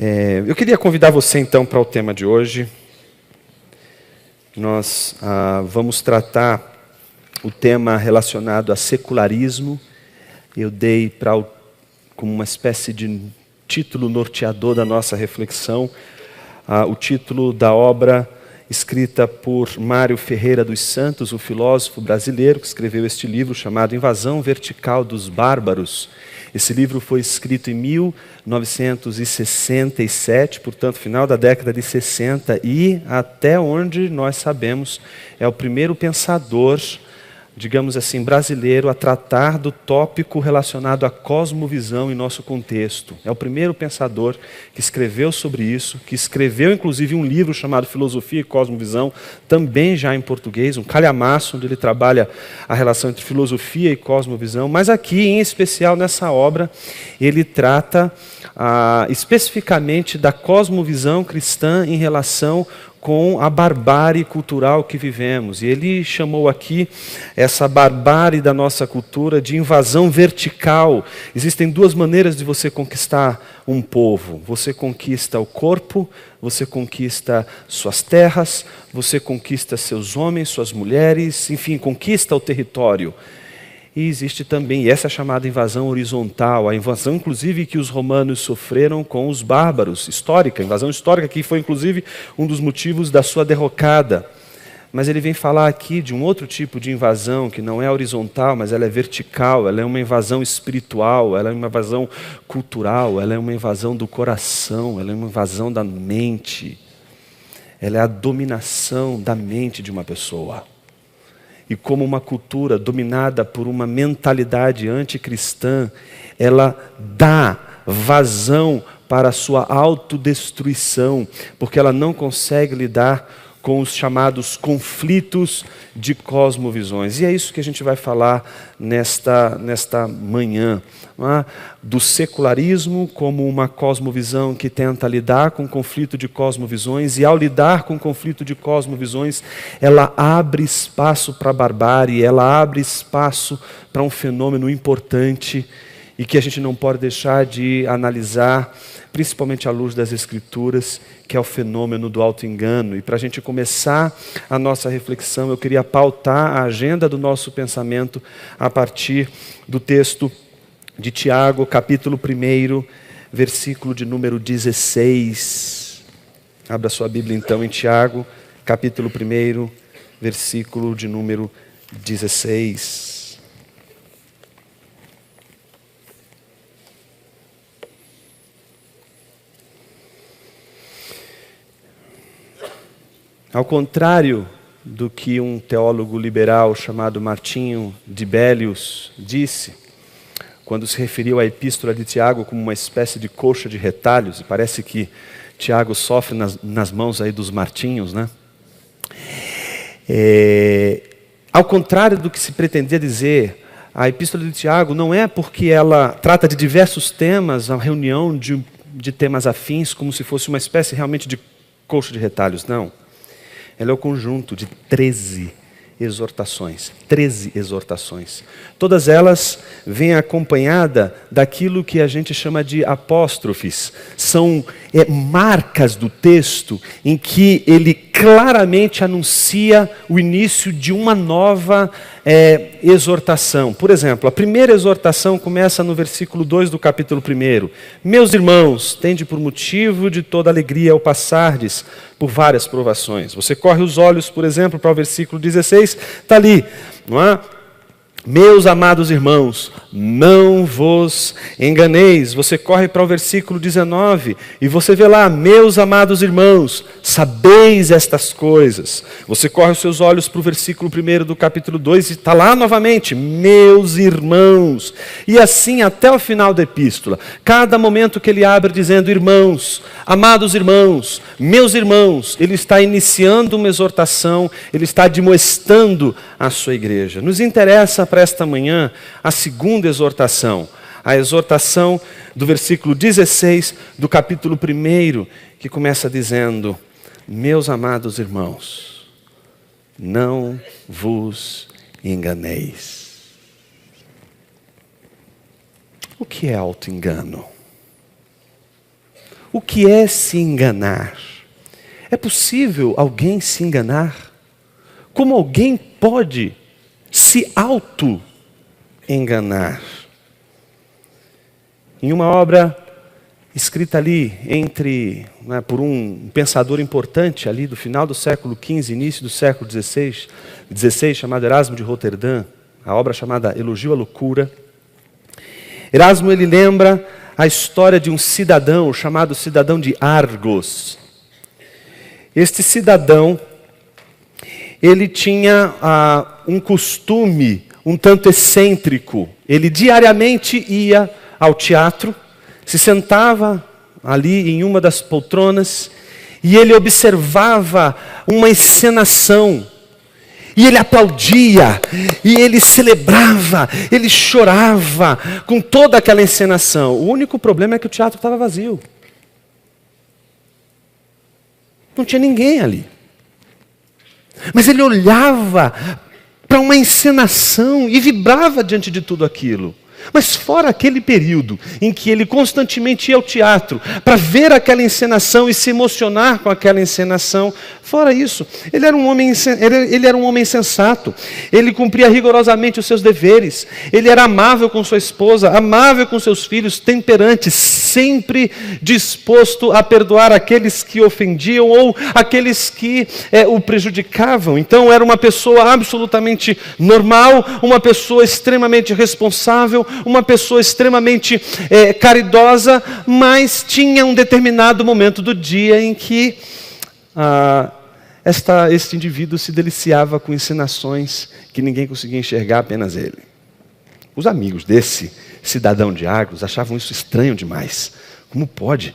Eu queria convidar você então para o tema de hoje. Nós vamos tratar o tema relacionado a secularismo. Eu dei como uma espécie de título norteador da nossa reflexão, o título da obra escrita por Mário Ferreira dos Santos, o filósofo brasileiro que escreveu este livro chamado Invasão Vertical dos Bárbaros. Esse livro foi escrito em 1967, portanto, final da década de 60, e até onde nós sabemos, é o primeiro pensador, digamos assim, brasileiro a tratar do tópico relacionado à cosmovisão em nosso contexto. É o primeiro pensador que escreveu sobre isso, que escreveu inclusive um livro chamado Filosofia e Cosmovisão, também já em português, um calhamaço, onde ele trabalha a relação entre filosofia e cosmovisão, mas aqui, em especial nessa obra, ele trata especificamente da cosmovisão cristã em relação com a barbárie cultural que vivemos. E ele chamou aqui essa barbárie da nossa cultura de invasão vertical. Existem duas maneiras de você conquistar um povo. Você conquista o corpo, você conquista suas terras, você conquista seus homens, suas mulheres, enfim, conquista o território. E existe também, e essa é a chamada invasão horizontal, a invasão inclusive que os romanos sofreram com os bárbaros, histórica, invasão histórica, que foi inclusive um dos motivos da sua derrocada. Mas ele vem falar aqui de um outro tipo de invasão, que não é horizontal, mas ela é vertical, ela é uma invasão espiritual, ela é uma invasão cultural, ela é uma invasão do coração, ela é uma invasão da mente. Ela é a dominação da mente de uma pessoa. E como uma cultura dominada por uma mentalidade anticristã, ela dá vazão para a sua autodestruição, porque ela não consegue lidar com os chamados conflitos de cosmovisões. E é isso que a gente vai falar nesta manhã, do secularismo como uma cosmovisão que tenta lidar com o conflito de cosmovisões, e ao lidar com o conflito de cosmovisões, ela abre espaço para a barbárie, ela abre espaço para um fenômeno importante e que a gente não pode deixar de analisar, principalmente à luz das Escrituras, que é o fenômeno do auto-engano. E para a gente começar a nossa reflexão, eu queria pautar a agenda do nosso pensamento a partir do texto de Tiago, capítulo 1, versículo de número 16. Abra sua Bíblia então em Tiago, capítulo 1, versículo de número 16. Ao contrário do que um teólogo liberal chamado Martinho de Bellius disse, quando se referiu à epístola de Tiago como uma espécie de coxa de retalhos, e parece que Tiago sofre nas mãos aí dos Martinhos, né? Ao contrário do que se pretendia dizer, a epístola de Tiago não é porque ela trata de diversos temas, a reunião de temas afins, como se fosse uma espécie realmente de coxa de retalhos, não. Ela é o conjunto de 13 exortações. 13 exortações. Todas elas vêm acompanhada daquilo que a gente chama de apóstrofes. São marcas do texto em que ele claramente anuncia o início de uma nova exortação. Por exemplo, a primeira exortação começa no versículo 2 do capítulo 1. Meus irmãos, tende por motivo de toda alegria ao passardes por várias provações. Você corre os olhos, por exemplo, para o versículo 16, está ali, não é? Meus amados irmãos, não vos enganeis. Você corre para o versículo 19 e você vê lá, meus amados irmãos, sabeis estas coisas. Você corre os seus olhos para o versículo 1 do capítulo 2 e está lá novamente, meus irmãos. E assim até o final da epístola. Cada momento que ele abre dizendo, irmãos, amados irmãos, meus irmãos, ele está iniciando uma exortação, ele está admoestando a sua igreja. Nos interessa para esta manhã a segunda exortação, a exortação do versículo 16 do capítulo 1, que começa dizendo, meus amados irmãos, não vos enganeis. O que é auto-engano? O que é se enganar? É possível alguém se enganar? Como alguém pode se auto-enganar? Em uma obra escrita ali por um pensador importante ali do final do século XV, início do século XVI, chamado Erasmo de Roterdã, a obra chamada Elogio à Loucura. Erasmo, ele lembra a história de um cidadão chamado cidadão de Argos. Este cidadão, ele tinha um costume um tanto excêntrico. Ele diariamente ia ao teatro, se sentava ali em uma das poltronas e ele observava uma encenação. E ele aplaudia, e ele celebrava, ele chorava com toda aquela encenação. O único problema é que o teatro estava vazio. Não tinha ninguém ali. Mas ele olhava para uma encenação e vibrava diante de tudo aquilo. Mas fora aquele período em que ele constantemente ia ao teatro para ver aquela encenação e se emocionar com aquela encenação, fora isso, ele era um homem sensato, ele cumpria rigorosamente os seus deveres, ele era amável com sua esposa, amável com seus filhos, temperante, sempre disposto a perdoar aqueles que ofendiam ou aqueles que o prejudicavam. Então era uma pessoa absolutamente normal, uma pessoa extremamente responsável, uma pessoa extremamente caridosa, mas tinha um determinado momento do dia em que este indivíduo se deliciava com encenações que ninguém conseguia enxergar, apenas ele. Os amigos desse cidadão de Argos achavam isso estranho demais. Como pode,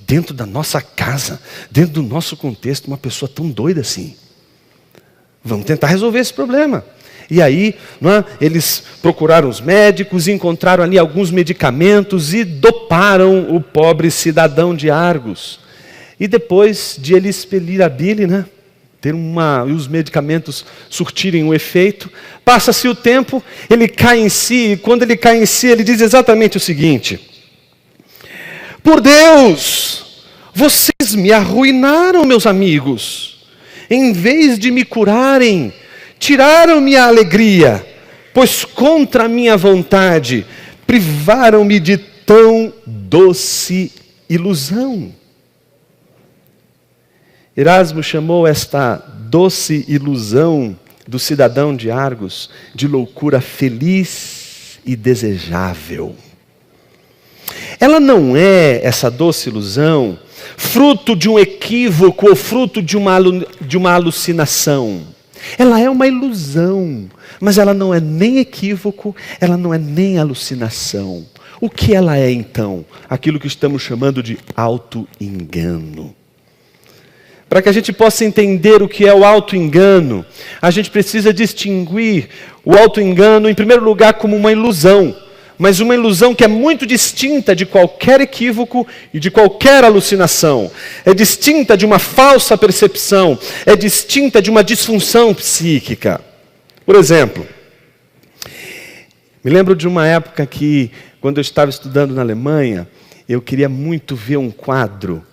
dentro da nossa casa, dentro do nosso contexto, uma pessoa tão doida assim? Vamos tentar resolver esse problema. E aí, eles procuraram os médicos, encontraram ali alguns medicamentos e doparam o pobre cidadão de Argos. E depois de ele expelir a bile, e os medicamentos surtirem o efeito, passa-se o tempo, ele cai em si, e quando ele cai em si, ele diz exatamente o seguinte: por Deus, vocês me arruinaram, meus amigos. Em vez de me curarem, tiraram-me a alegria, pois contra a minha vontade, privaram-me de tão doce ilusão. Erasmo chamou esta doce ilusão do cidadão de Argos de loucura feliz e desejável. Ela não é, essa doce ilusão, fruto de um equívoco ou fruto de uma alucinação. Ela é uma ilusão, mas ela não é nem equívoco, ela não é nem alucinação. O que ela é então? Aquilo que estamos chamando de auto-engano. Para que a gente possa entender o que é o auto-engano, a gente precisa distinguir o auto-engano, em primeiro lugar, como uma ilusão. Mas uma ilusão que é muito distinta de qualquer equívoco e de qualquer alucinação. É distinta de uma falsa percepção, é distinta de uma disfunção psíquica. Por exemplo, me lembro de uma época que, quando eu estava estudando na Alemanha, eu queria muito ver um quadro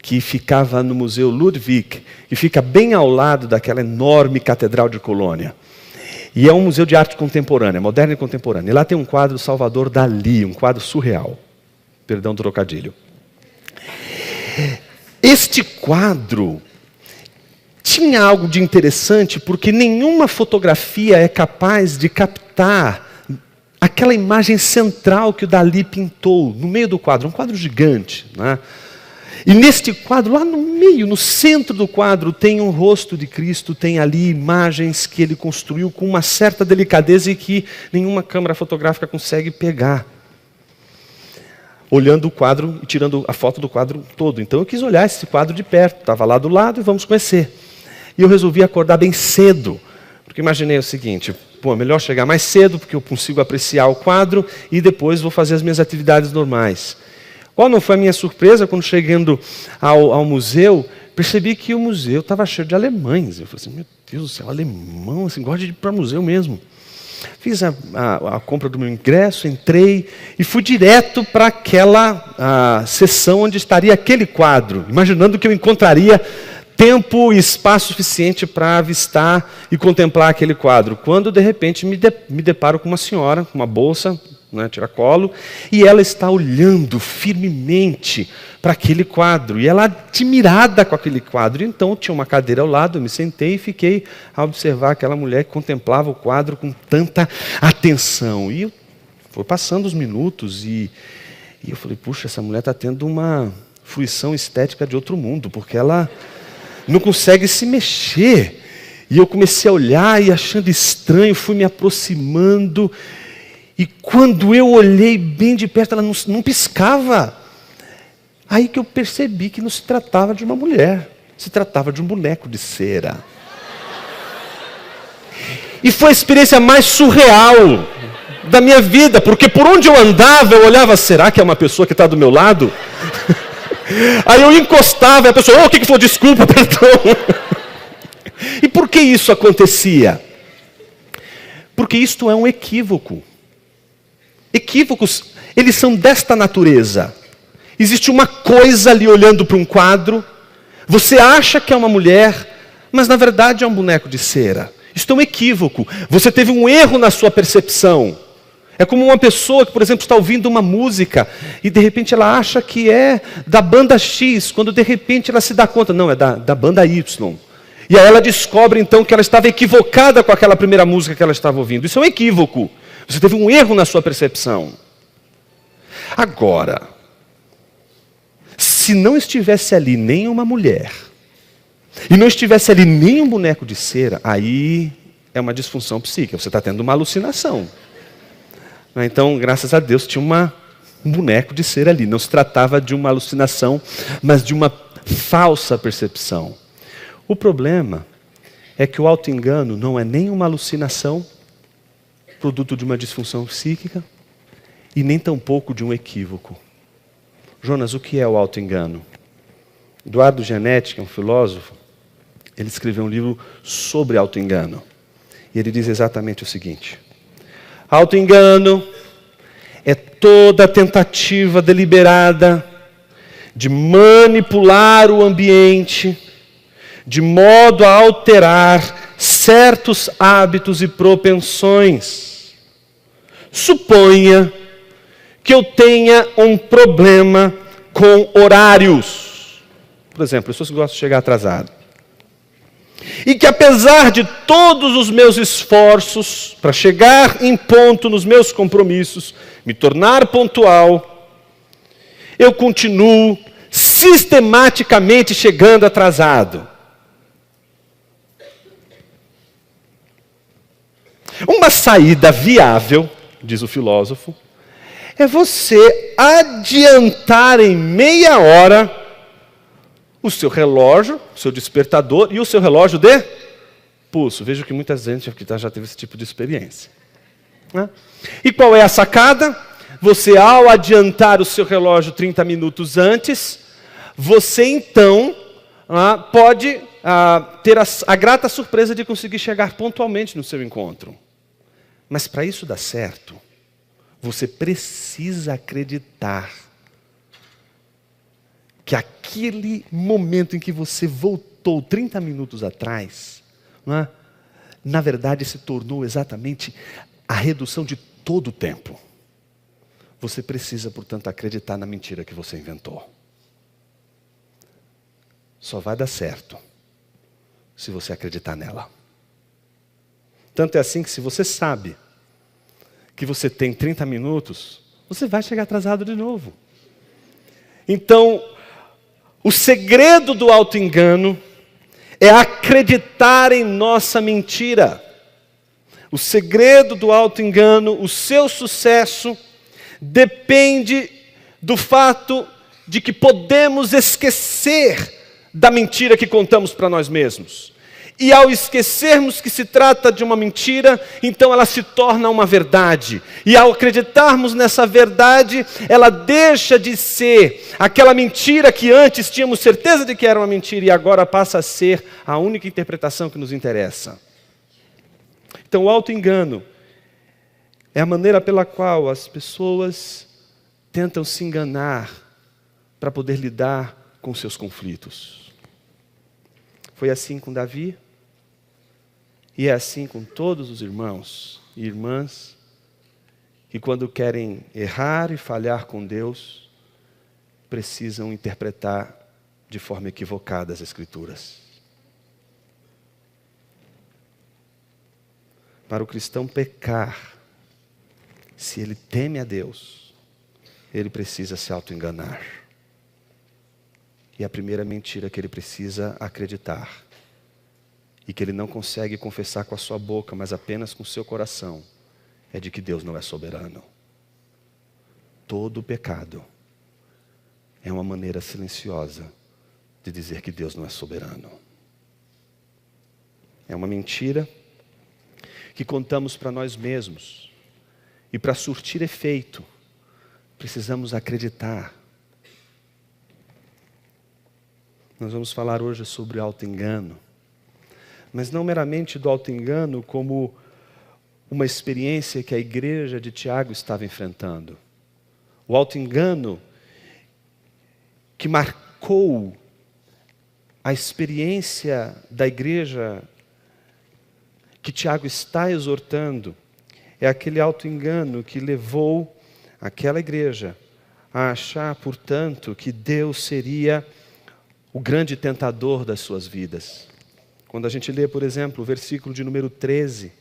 que ficava no Museu Ludwig, que fica bem ao lado daquela enorme Catedral de Colônia. E é um museu de arte contemporânea, moderna e contemporânea. E lá tem um quadro do Salvador Dalí, um quadro surreal. Perdão do trocadilho. Este quadro tinha algo de interessante, porque nenhuma fotografia é capaz de captar aquela imagem central que o Dalí pintou no meio do quadro, um quadro gigante, E neste quadro, lá no meio, no centro do quadro, tem um rosto de Cristo, tem ali imagens que ele construiu com uma certa delicadeza e que nenhuma câmera fotográfica consegue pegar. Olhando o quadro e tirando a foto do quadro todo. Então eu quis olhar esse quadro de perto, estava lá do lado e vamos conhecer. E eu resolvi acordar bem cedo, porque imaginei o seguinte: é melhor chegar mais cedo, porque eu consigo apreciar o quadro e depois vou fazer as minhas atividades normais. Qual não foi a minha surpresa quando, chegando ao museu, percebi que o museu estava cheio de alemães. Eu falei assim: meu Deus do céu, alemão, assim, gosta de ir para museu mesmo. Fiz a compra do meu ingresso, entrei e fui direto para aquela sessão onde estaria aquele quadro, imaginando que eu encontraria tempo e espaço suficiente para avistar e contemplar aquele quadro. Quando, de repente, me deparo com uma senhora, com uma bolsa, né, tiracolo, e ela está olhando firmemente para aquele quadro, e ela admirada com aquele quadro. Então, tinha uma cadeira ao lado, eu me sentei e fiquei a observar aquela mulher que contemplava o quadro com tanta atenção. E foi passando os minutos, e eu falei, puxa, essa mulher está tendo uma fruição estética de outro mundo, porque ela não consegue se mexer. E eu comecei a olhar e achando estranho, fui me aproximando, e quando eu olhei bem de perto, ela não piscava. Aí que eu percebi que não se tratava de uma mulher, se tratava de um boneco de cera. E foi a experiência mais surreal da minha vida, porque por onde eu andava, eu olhava, será que é uma pessoa que está do meu lado? Aí eu encostava e a pessoa, o que foi? Desculpa, perdão. E por que isso acontecia? Porque isto é um equívoco. Equívocos, eles são desta natureza. Existe uma coisa ali olhando para um quadro, você acha que é uma mulher, mas na verdade é um boneco de cera. Isto é um equívoco. Você teve um erro na sua percepção. É como uma pessoa que, por exemplo, está ouvindo uma música e de repente ela acha que é da banda X, quando de repente ela se dá conta, não, é da banda Y. E aí ela descobre então que ela estava equivocada com aquela primeira música que ela estava ouvindo. Isso é um equívoco. Você teve um erro na sua percepção. Agora, se não estivesse ali nenhuma mulher, e não estivesse ali nenhum boneco de cera, aí é uma disfunção psíquica, você está tendo uma alucinação. Então, graças a Deus, tinha um boneco de cera ali. Não se tratava de uma alucinação, mas de uma falsa percepção. O problema é que o auto-engano não é nem uma alucinação, produto de uma disfunção psíquica, e nem tampouco de um equívoco. Jonas, o que é o auto-engano? Eduardo Gianetti, que é um filósofo, ele escreveu um livro sobre auto-engano. E ele diz exatamente o seguinte: auto-engano é toda tentativa deliberada de manipular o ambiente de modo a alterar certos hábitos e propensões. Suponha que eu tenha um problema com horários. Por exemplo, pessoas que gostam de chegar atrasado. E que apesar de todos os meus esforços para chegar em ponto nos meus compromissos, me tornar pontual, eu continuo sistematicamente chegando atrasado. Uma saída viável, diz o filósofo, é você adiantar em meia hora o seu relógio, o seu despertador e o seu relógio de pulso. Vejo que muita gente aqui já teve esse tipo de experiência. E qual é a sacada? Você, ao adiantar o seu relógio 30 minutos antes, você então pode ter a grata surpresa de conseguir chegar pontualmente no seu encontro. Mas para isso dar certo, você precisa acreditar que aquele momento em que você voltou 30 minutos atrás, na verdade se tornou exatamente a redução de todo o tempo. Você precisa, portanto, acreditar na mentira que você inventou. Só vai dar certo se você acreditar nela. Tanto é assim que se você sabe que você tem 30 minutos, você vai chegar atrasado de novo. Então, o segredo do auto-engano é acreditar em nossa mentira. O segredo do auto-engano, o seu sucesso, depende do fato de que podemos esquecer da mentira que contamos para nós mesmos. E ao esquecermos que se trata de uma mentira, então ela se torna uma verdade. E ao acreditarmos nessa verdade, ela deixa de ser aquela mentira que antes tínhamos certeza de que era uma mentira e agora passa a ser a única interpretação que nos interessa. Então o auto-engano É a maneira pela qual as pessoas tentam se enganar para poder lidar com seus conflitos. Foi assim com Davi, e é assim com todos os irmãos e irmãs que, quando querem errar e falhar com Deus, precisam interpretar de forma equivocada as Escrituras. Para o cristão pecar, se ele teme a Deus, ele precisa se auto-enganar. E a primeira mentira que ele precisa acreditar, e que ele não consegue confessar com a sua boca, mas apenas com o seu coração, é de que Deus não é soberano. Todo pecado é uma maneira silenciosa de dizer que Deus não é soberano. É uma mentira que contamos para nós mesmos. E para surtir efeito, precisamos acreditar. Nós vamos falar hoje sobre auto-engano. Mas não meramente do auto-engano como uma experiência que a igreja de Tiago estava enfrentando. O auto-engano que marcou a experiência da igreja que Tiago está exortando é aquele auto-engano que levou aquela igreja a achar, portanto, que Deus seria o grande tentador das suas vidas. Quando a gente lê, por exemplo, o versículo de número 13,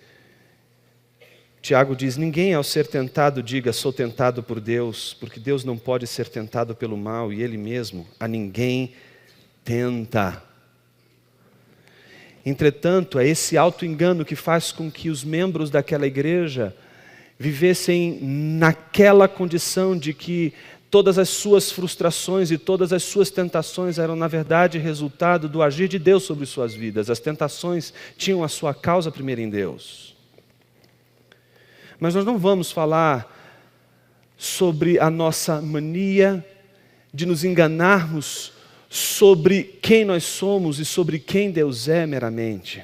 Tiago diz: ninguém ao ser tentado diga, sou tentado por Deus, porque Deus não pode ser tentado pelo mal, e Ele mesmo a ninguém tenta. Entretanto, é esse auto-engano que faz com que os membros daquela igreja vivessem naquela condição de que todas as suas frustrações e todas as suas tentações eram, na verdade, resultado do agir de Deus sobre suas vidas. As tentações tinham a sua causa primeiro em Deus. Mas nós não vamos falar sobre a nossa mania de nos enganarmos sobre quem nós somos e sobre quem Deus é meramente.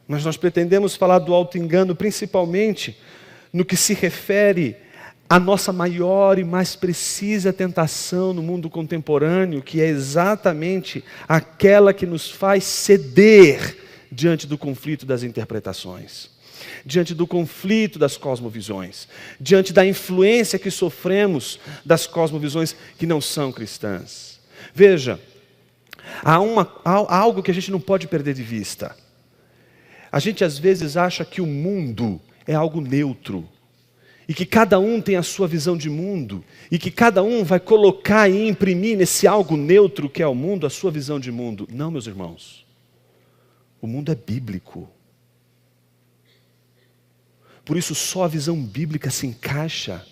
Mas nós pretendemos falar do auto-engano principalmente no que se refere à nossa maior e mais precisa tentação no mundo contemporâneo, que é exatamente aquela que nos faz ceder diante do conflito das interpretações, diante do conflito das cosmovisões, diante da influência que sofremos das cosmovisões que não são cristãs. Veja, há algo que a gente não pode perder de vista. A gente às vezes acha que o mundo é algo neutro, e que cada um tem a sua visão de mundo, e que cada um vai colocar e imprimir nesse algo neutro que é o mundo, a sua visão de mundo. Não, meus irmãos. O mundo é bíblico. Por isso só a visão bíblica se encaixa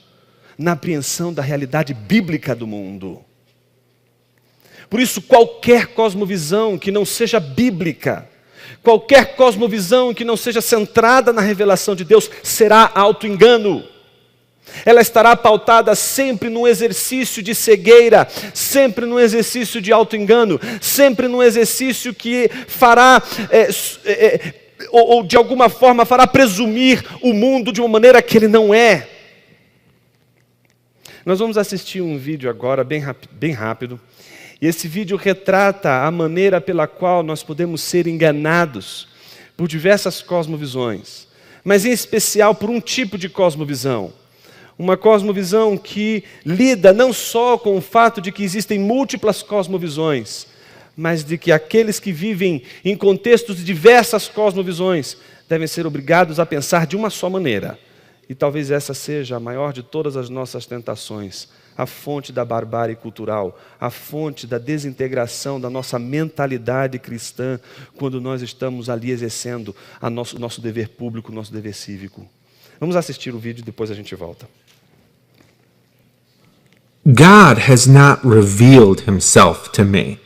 na apreensão da realidade bíblica do mundo. Por isso qualquer cosmovisão que não seja bíblica, qualquer cosmovisão que não seja centrada na revelação de Deus, será auto-engano. Ela estará pautada sempre num exercício de cegueira, sempre num exercício de auto-engano, sempre num exercício que fará, ou de alguma forma fará presumir o mundo de uma maneira que ele não é. Nós vamos assistir um vídeo agora, bem rápido, e esse vídeo retrata a maneira pela qual nós podemos ser enganados por diversas cosmovisões, mas em especial por um tipo de cosmovisão. Uma cosmovisão que lida não só com o fato de que existem múltiplas cosmovisões, mas de que aqueles que vivem em contextos de diversas cosmovisões devem ser obrigados a pensar de uma só maneira. E talvez essa seja a maior de todas as nossas tentações, a fonte da barbárie cultural, a fonte da desintegração da nossa mentalidade cristã, quando nós estamos ali exercendo nosso dever público, nosso dever cívico. Vamos assistir o vídeo e depois a gente volta. God has not revealed himself to me.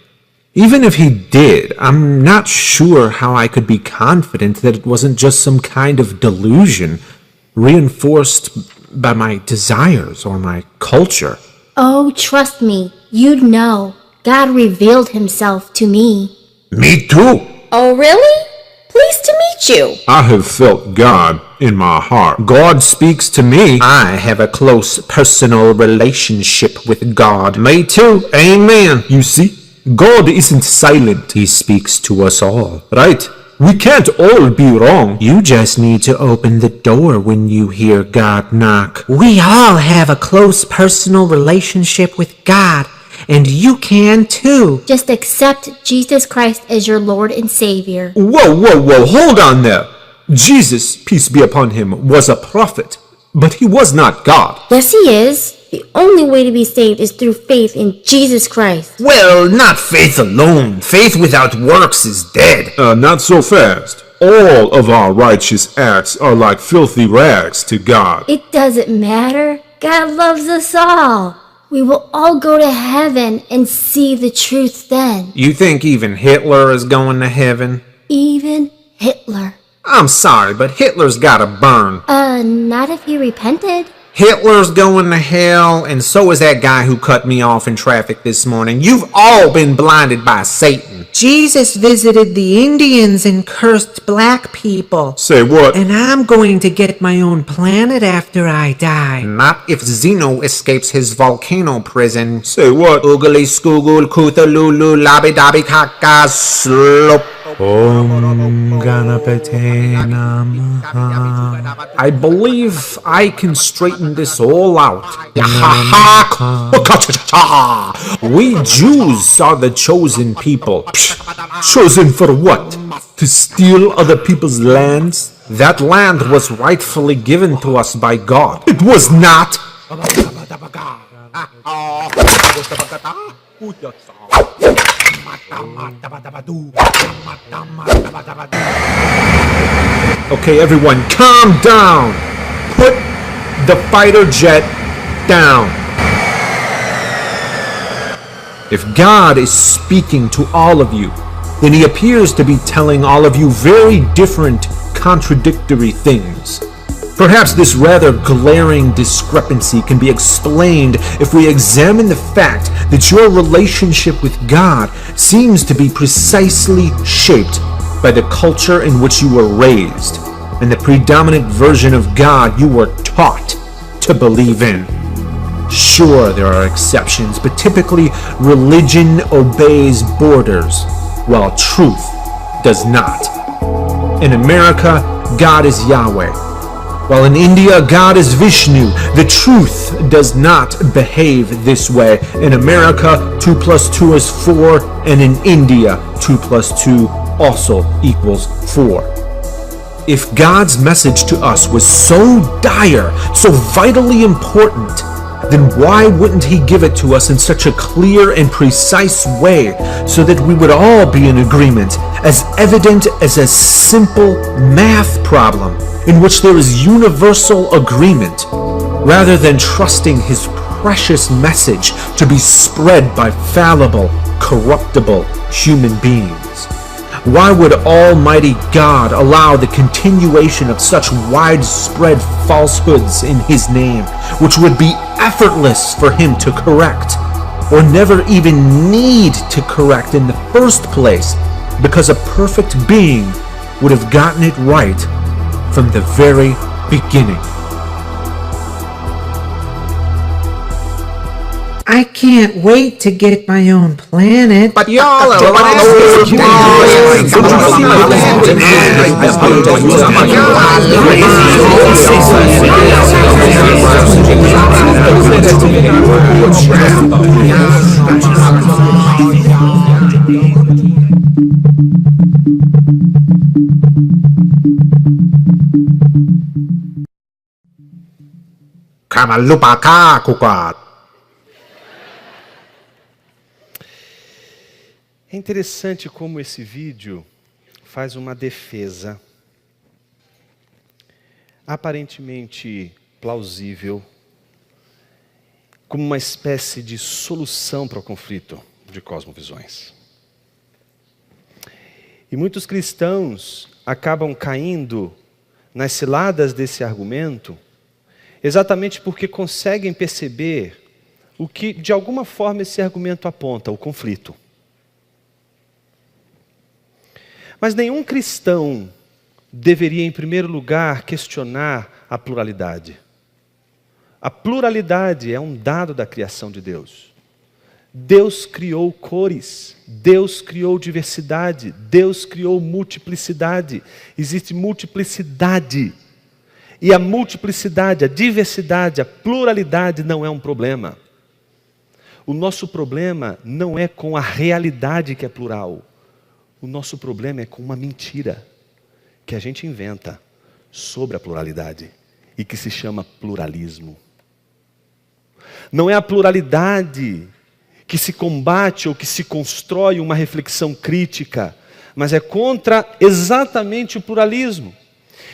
Even if he did, I'm not sure how I could be confident that it wasn't just some kind of delusion reinforced by my desires or my culture. Oh, trust me, you'd know. God revealed himself to me. Me too. Oh, really? Pleased to meet hurt you. I have felt God in my heart. God speaks to me. I have a close personal relationship with God. Me too. Amen. You see, God isn't silent. He speaks to us all. Right? We can't all be wrong. You just need to open the door when you hear God knock. We all have a close personal relationship with God, and you can too. Just accept Jesus Christ as your Lord and Savior. Whoa, hold on there. Jesus, peace be upon him, was a prophet, but he was not God. Yes, he is. The only way to be saved is through faith in Jesus Christ. Well, not faith alone. Faith without works is dead. Not so fast. All of our righteous acts are like filthy rags to God. It doesn't matter. God loves us all. We will all go to heaven and see the truth then. You think even Hitler is going to heaven? Even Hitler. I'm sorry, but Hitler's gotta burn. Not if he repented. Hitler's going to hell, and so is that guy who cut me off in traffic this morning. You've all been blinded by Satan. Jesus visited the Indians and cursed black people. Say what? And I'm going to get my own planet after I die. Not if Zeno escapes his volcano prison. Say what? Oogly skoogul kootalulu labby dabby kaka slop. I believe I can straighten this all out. We Jews are the chosen people. Chosen for what? To steal other people's lands? That land was rightfully given to us by God. It was not. Okay, everyone, calm down. Put the fighter jet down. If God is speaking to all of you, then he appears to be telling all of you very different, contradictory things. Perhaps this rather glaring discrepancy can be explained if we examine the fact that your relationship with God seems to be precisely shaped by the culture in which you were raised and the predominant version of God you were taught to believe in. Sure, there are exceptions, but typically religion obeys borders, while truth does not. In America, God is Yahweh. While in India, God is Vishnu. The truth does not behave this way. In America, 2 plus 2 is 4, and in India, 2 plus 2 also equals 4. If God's message to us was so dire, so vitally important, then why wouldn't he give it to us in such a clear and precise way so that we would all be in agreement, as evident as a simple math problem in which there is universal agreement, rather than trusting his precious message to be spread by fallible, corruptible human beings? Why would Almighty God allow the continuation of such widespread falsehoods in his name, which would be effortless for him to correct, or never even need to correct in the first place, because a perfect being would have gotten it right from the very beginning? I can't wait to get my own planet. But y'all are Kamalupaka kukat. É interessante como esse vídeo faz uma defesa aparentemente plausível, como uma espécie de solução para o conflito de cosmovisões. E muitos cristãos acabam caindo nas ciladas desse argumento, exatamente porque conseguem perceber o que, de alguma forma, esse argumento aponta, o conflito. Mas nenhum cristão deveria, em primeiro lugar, questionar a pluralidade. A pluralidade é um dado da criação de Deus. Deus criou cores, Deus criou diversidade, Deus criou multiplicidade. Existe multiplicidade. E a multiplicidade, a diversidade, a pluralidade não é um problema. O nosso problema não é com a realidade que é plural. O nosso problema é com uma mentira que a gente inventa sobre a pluralidade e que se chama pluralismo. Não é a pluralidade que se combate ou que se constrói uma reflexão crítica, mas é contra exatamente o pluralismo,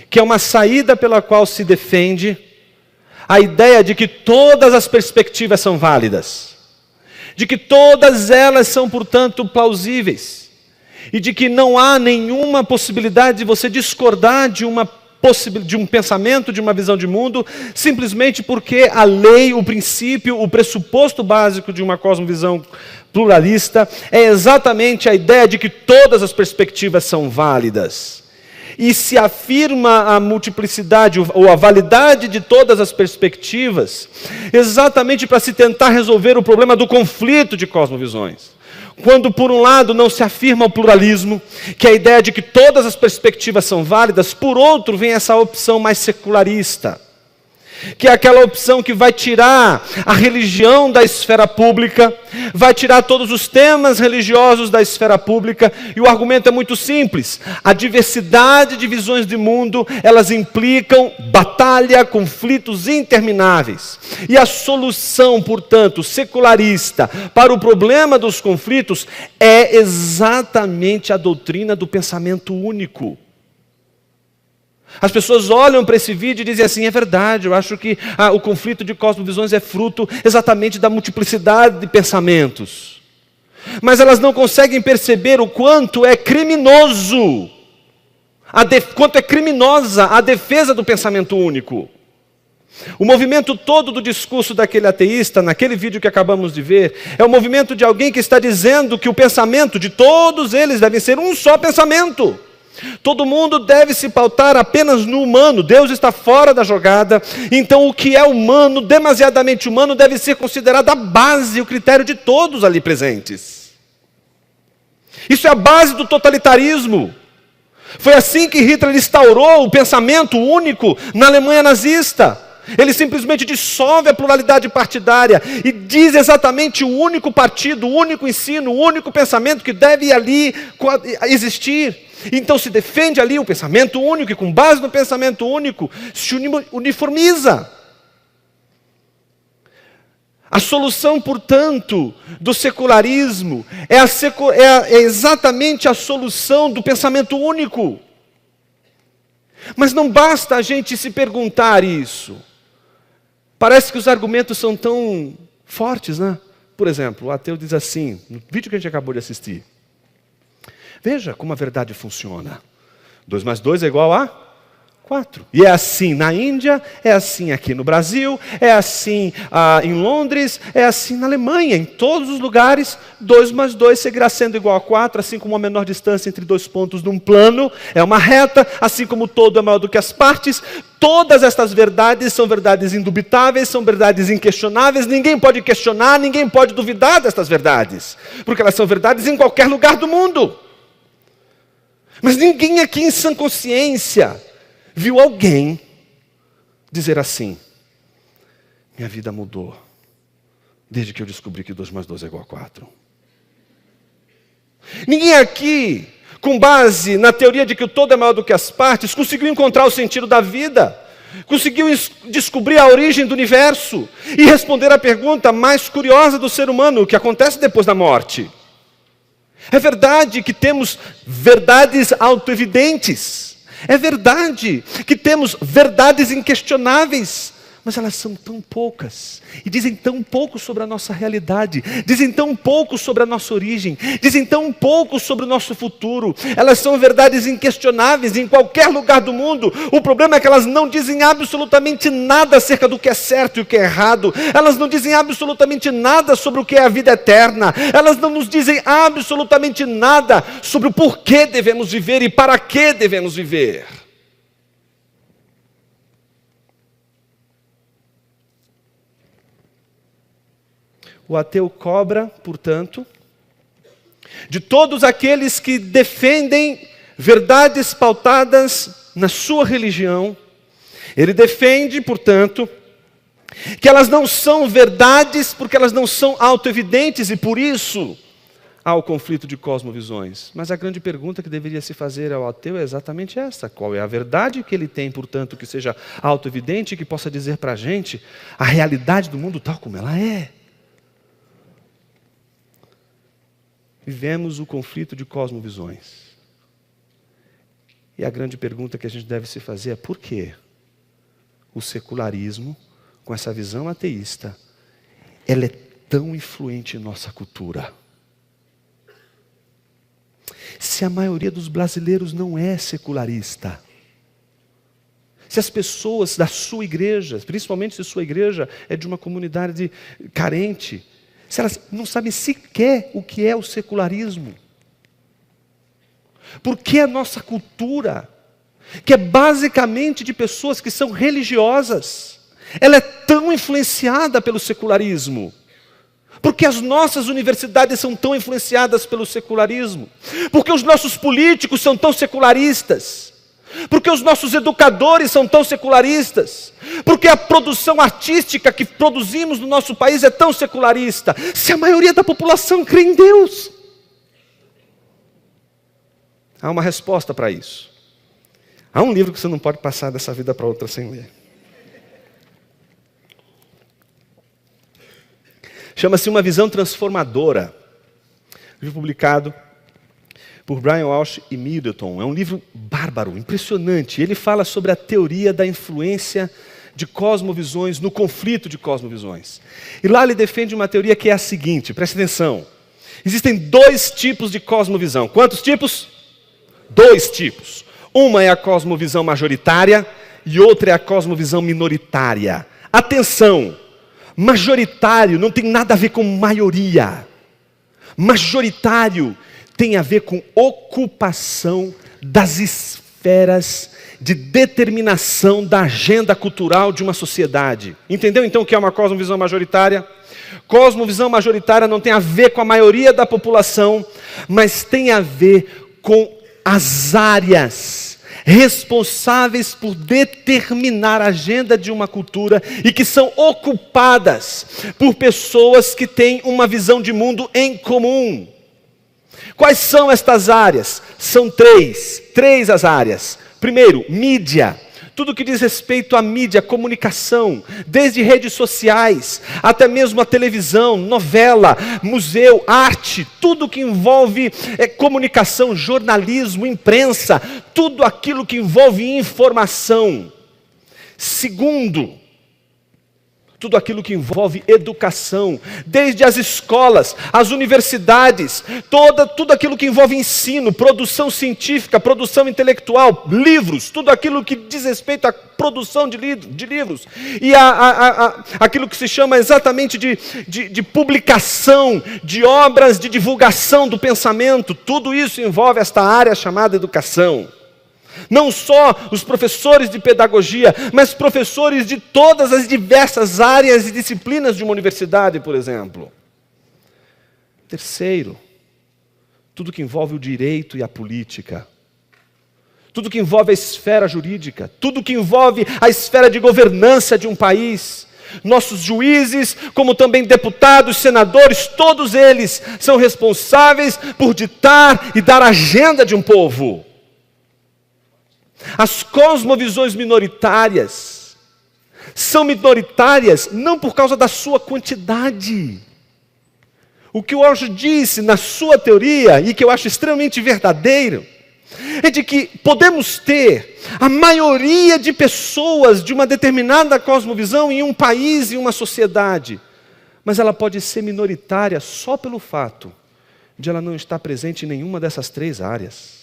que é uma saída pela qual se defende a ideia de que todas as perspectivas são válidas, de que todas elas são, portanto, plausíveis, e de que não há nenhuma possibilidade de você discordar de um pensamento, de uma visão de mundo, simplesmente porque a lei, o princípio, o pressuposto básico de uma cosmovisão pluralista é exatamente a ideia de que todas as perspectivas são válidas. E se afirma a multiplicidade ou a validade de todas as perspectivas, exatamente para se tentar resolver o problema do conflito de cosmovisões. Quando, por um lado, não se afirma o pluralismo, que é a ideia de que todas as perspectivas são válidas, por outro, vem essa opção mais secularista, que é aquela opção que vai tirar a religião da esfera pública, vai tirar todos os temas religiosos da esfera pública, e o argumento é muito simples. A diversidade de visões de mundo, elas implicam batalha, conflitos intermináveis. E a solução, portanto, secularista para o problema dos conflitos é exatamente a doutrina do pensamento único. As pessoas olham para esse vídeo e dizem assim, é verdade, eu acho que o conflito de cosmovisões é fruto exatamente da multiplicidade de pensamentos. Mas elas não conseguem perceber o quanto é criminoso, quanto é criminosa a defesa do pensamento único. O movimento todo do discurso daquele ateísta, naquele vídeo que acabamos de ver, é o movimento de alguém que está dizendo que o pensamento de todos eles deve ser um só pensamento. Todo mundo deve se pautar apenas no humano. Deus está fora da jogada. Então o que é humano, demasiadamente humano, deve ser considerado a base, o critério de todos ali presentes. Isso é a base do totalitarismo. Foi assim que Hitler instaurou o pensamento único na Alemanha nazista. Ele simplesmente dissolve a pluralidade partidária e diz exatamente o único partido, o único ensino, o único pensamento que deve ali existir. Então se defende ali o pensamento único e com base no pensamento único se uniformiza. A solução, portanto, do secularismo é exatamente a solução do pensamento único. Mas não basta a gente se perguntar isso. Parece que os argumentos são tão fortes, né? Por exemplo, o ateu diz assim, no vídeo que a gente acabou de assistir. Veja como a verdade funciona. 2 mais 2 é igual a 4. E é assim na Índia, é assim aqui no Brasil, é assim em Londres, é assim na Alemanha. Em todos os lugares, 2 mais 2 seguirá sendo igual a 4, assim como a menor distância entre dois pontos de um plano é uma reta, assim como o todo é maior do que as partes. Todas estas verdades são verdades indubitáveis, são verdades inquestionáveis. Ninguém pode questionar, ninguém pode duvidar destas verdades, porque elas são verdades em qualquer lugar do mundo. Mas ninguém aqui em sã consciência viu alguém dizer assim, minha vida mudou desde que eu descobri que 2 mais 2 é igual a 4. Ninguém aqui, com base na teoria de que o todo é maior do que as partes, conseguiu encontrar o sentido da vida, conseguiu descobrir a origem do universo e responder à pergunta mais curiosa do ser humano, o que acontece depois da morte. É verdade que temos verdades autoevidentes. É verdade que temos verdades inquestionáveis. Mas elas são tão poucas. E dizem tão pouco sobre a nossa realidade. Dizem tão pouco sobre a nossa origem. Dizem tão pouco sobre o nosso futuro. Elas são verdades inquestionáveis em qualquer lugar do mundo. O problema é que elas não dizem absolutamente nada acerca do que é certo e o que é errado. Elas não dizem absolutamente nada sobre o que é a vida eterna. Elas não nos dizem absolutamente nada sobre o porquê devemos viver e para que devemos viver. O ateu cobra, portanto, de todos aqueles que defendem verdades pautadas na sua religião. Ele defende, portanto, que elas não são verdades porque elas não são autoevidentes e por isso há o conflito de cosmovisões. Mas a grande pergunta que deveria se fazer ao ateu é exatamente essa: qual é a verdade que ele tem, portanto, que seja autoevidente e que possa dizer para a gente a realidade do mundo tal como ela é? Vivemos o conflito de cosmovisões. E a grande pergunta que a gente deve se fazer é: por que o secularismo, com essa visão ateísta, ela é tão influente em nossa cultura? Se a maioria dos brasileiros não é secularista, se as pessoas da sua igreja, principalmente se sua igreja é de uma comunidade carente, se elas não sabem sequer o que é o secularismo, por que a nossa cultura, que é basicamente de pessoas que são religiosas, ela é tão influenciada pelo secularismo? Porque as nossas universidades são tão influenciadas pelo secularismo? Porque os nossos políticos são tão secularistas? Porque os nossos educadores são tão secularistas? Porque a produção artística que produzimos no nosso país é tão secularista? Se a maioria da população crê em Deus. Há uma resposta para isso. Há um livro que você não pode passar dessa vida para outra sem ler. Chama-se Uma Visão Transformadora. Livro publicado por Brian Walsh e Middleton. É um livro bárbaro, impressionante. Ele fala sobre a teoria da influência de cosmovisões no conflito de cosmovisões. E lá ele defende uma teoria que é a seguinte, preste atenção. Existem 2 tipos de cosmovisão. Quantos tipos? 2 tipos. Uma é a cosmovisão majoritária e outra é a cosmovisão minoritária. Atenção! Majoritário não tem nada a ver com maioria. Majoritário tem a ver com ocupação das esferas de determinação da agenda cultural de uma sociedade. Entendeu então o que é uma cosmovisão majoritária? Cosmovisão majoritária não tem a ver com a maioria da população, mas tem a ver com as áreas responsáveis por determinar a agenda de uma cultura e que são ocupadas por pessoas que têm uma visão de mundo em comum. Quais são estas áreas? São 3 as áreas. Primeiro, mídia. Tudo que diz respeito à mídia, comunicação, desde redes sociais, até mesmo a televisão, novela, museu, arte, tudo que envolve comunicação, jornalismo, imprensa, tudo aquilo que envolve informação. Segundo, tudo aquilo que envolve educação, desde as escolas, as universidades, tudo aquilo que envolve ensino, produção científica, produção intelectual, livros, tudo aquilo que diz respeito à produção de livros, e aquilo que se chama exatamente de publicação, de obras de divulgação do pensamento, tudo isso envolve esta área chamada educação. Não só os professores de pedagogia, mas professores de todas as diversas áreas e disciplinas de uma universidade, por exemplo. Terceiro, tudo que envolve o direito e a política. Tudo que envolve a esfera jurídica. Tudo que envolve a esfera de governança de um país. Nossos juízes, como também deputados, senadores, todos eles são responsáveis por ditar e dar a agenda de um povo. As cosmovisões minoritárias são minoritárias não por causa da sua quantidade. O que o Walsh disse na sua teoria, e que eu acho extremamente verdadeiro, é de que podemos ter a maioria de pessoas de uma determinada cosmovisão em um país, em uma sociedade, mas ela pode ser minoritária só pelo fato de ela não estar presente em nenhuma dessas 3 áreas.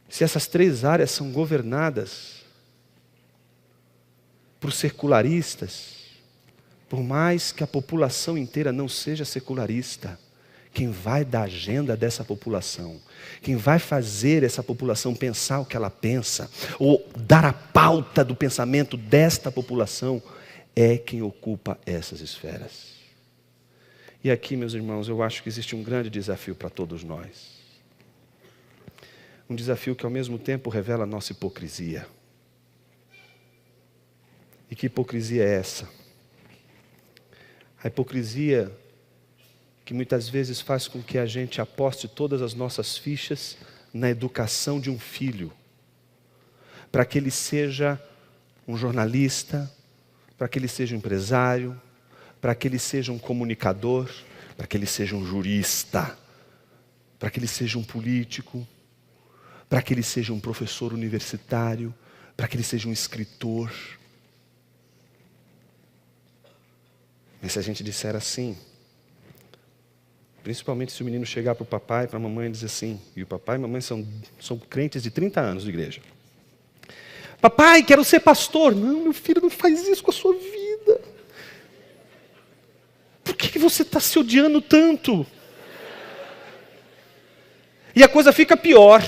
Se essas 3 áreas são governadas por secularistas, por mais que a população inteira não seja secularista, quem vai dar a agenda dessa população, quem vai fazer essa população pensar o que ela pensa, ou dar a pauta do pensamento desta população, é quem ocupa essas esferas. E aqui, meus irmãos, eu acho que existe um grande desafio para todos nós. Um desafio que ao mesmo tempo revela a nossa hipocrisia. E que hipocrisia é essa? A hipocrisia que muitas vezes faz com que a gente aposte todas as nossas fichas na educação de um filho, para que ele seja um jornalista, para que ele seja um empresário, para que ele seja um comunicador, para que ele seja um jurista, para que ele seja um político, para que ele seja um professor universitário, para que ele seja um escritor. Mas se a gente disser assim, principalmente se o menino chegar para o papai e para a mamãe e dizer assim, e o papai e a mamãe são crentes de 30 anos de igreja. Papai, quero ser pastor. Não, meu filho, não faz isso com a sua vida. Por que você está se odiando tanto? E a coisa fica pior.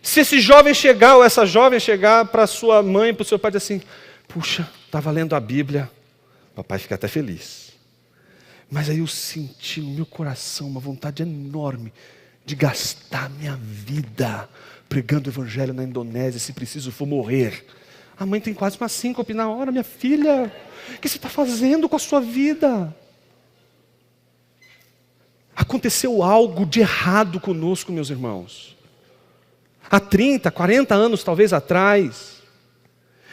Se esse jovem chegar, ou essa jovem chegar para sua mãe, para o seu pai, dizer assim, puxa, estava lendo a Bíblia. O papai fica até feliz. Mas aí eu senti no meu coração uma vontade enorme de gastar minha vida pregando o evangelho na Indonésia, se preciso for morrer. A mãe tem quase uma síncope na hora, minha filha. O que você está fazendo com a sua vida? Aconteceu algo de errado conosco, meus irmãos. Há 30, 40 anos talvez atrás,